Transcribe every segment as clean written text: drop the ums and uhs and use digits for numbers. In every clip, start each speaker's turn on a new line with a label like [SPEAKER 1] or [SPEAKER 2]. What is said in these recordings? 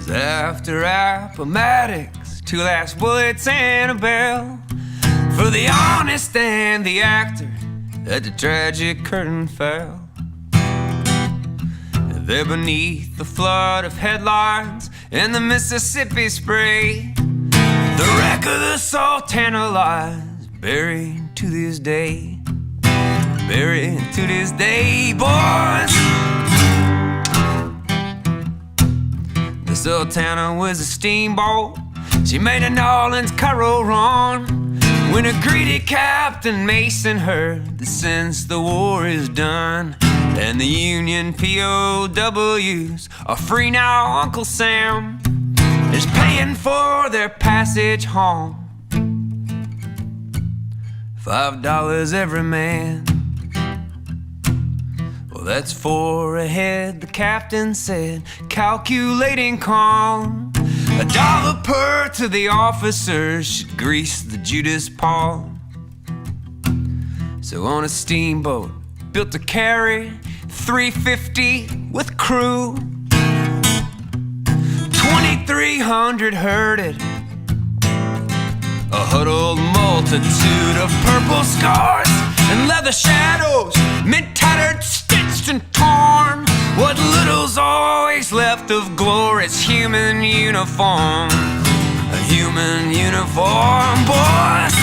[SPEAKER 1] 'cause after Appomattox, 2 last bullets and a bell for the honest and the actor, that the tragic curtain fell. There beneath the flood of headlines and the Mississippi spray, the wreck of the Sultana lies, buried to this day. Buried to this day, boys. The Sultana was a steamboat. She made a New Orleans Cairo run when a greedy Captain Mason heard that since the war is done and the Union POWs are free now, Uncle Sam is paying for their passage home. $5 every man. Well, that's 4 a head, the captain said, calculating calm. $1 per to the officers should grease the Judas palm. So on a steamboat built to carry 350 with crew, 2,300 herded, a huddled multitude of purple scars and leather shadows, mint-tattered, stitched and torn. What little's always left of glory's human uniform, a human uniform, boys.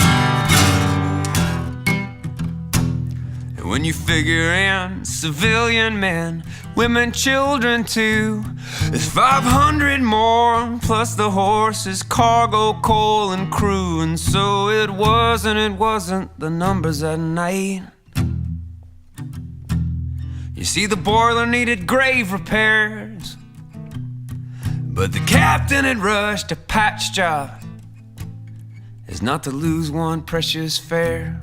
[SPEAKER 1] And when you figure in civilian men, women, children too, there's 500 more, plus the horses, cargo, coal, and crew. And so it wasn't the numbers at night. You see, the boiler needed grave repairs, but the captain had rushed a patch job as not to lose one precious fare.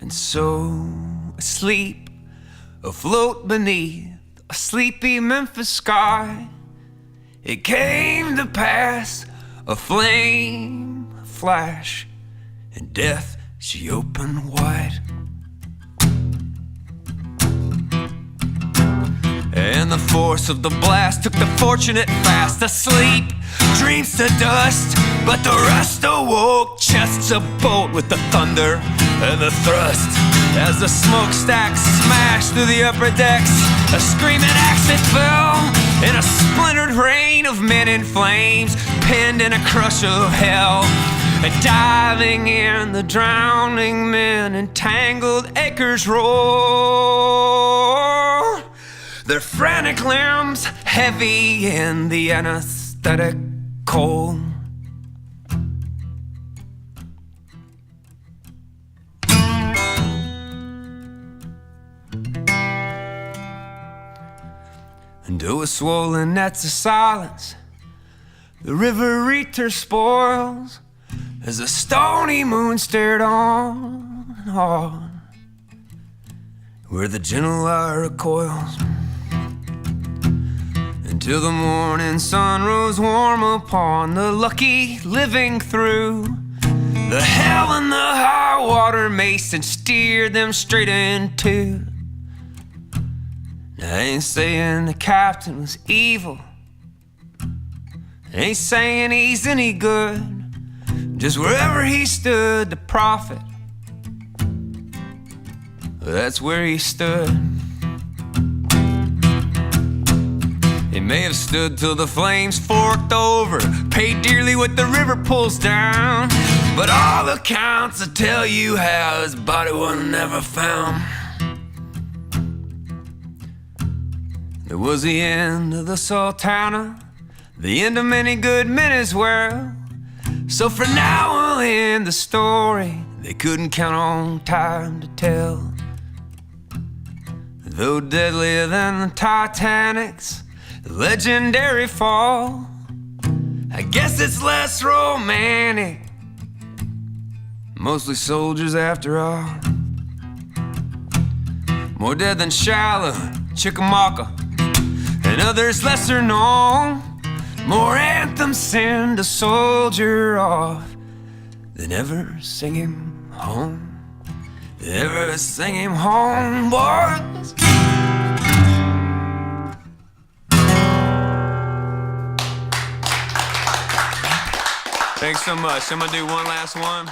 [SPEAKER 1] And so, asleep, afloat beneath a sleepy Memphis sky, it came to pass, a flame, a flash, and death she opened wide. And the force of the blast took the fortunate fast asleep, dreams to dust, but the rest awoke, chests abolt with the thunder and the thrust. As the smokestack smashed through the upper decks, a screaming accent fell in a splintered rain of men in flames, pinned in a crush of hell. And diving in, the drowning men in tangled acres roar, their frantic limbs heavy in the anesthetic cold. And to a swollen nets of silence, the river reaped her spoils as the stony moon stared on and on, where the gentle lyre coils, until the morning sun rose warm upon the lucky living through the hell and the high water Mason steered them straight into. Now, I ain't saying the captain was evil, I ain't saying he's any good. Just wherever he stood, the prophet, that's where he stood. He may have stood till the flames forked over, paid dearly what the river pulls down, but all accounts will tell you how his body was never found. There was the end of the Sultana, the end of many good men as well. So for now we'll end the story they couldn't count on time to tell. Though deadlier than the Titanic's legendary fall, I guess it's less romantic, mostly soldiers after all. More dead than Shiloh, Chickamauga, and others lesser known. More anthems send a soldier off than ever sing him home. Than ever sing him home, boys. Thanks so much. I'm gonna do one last one.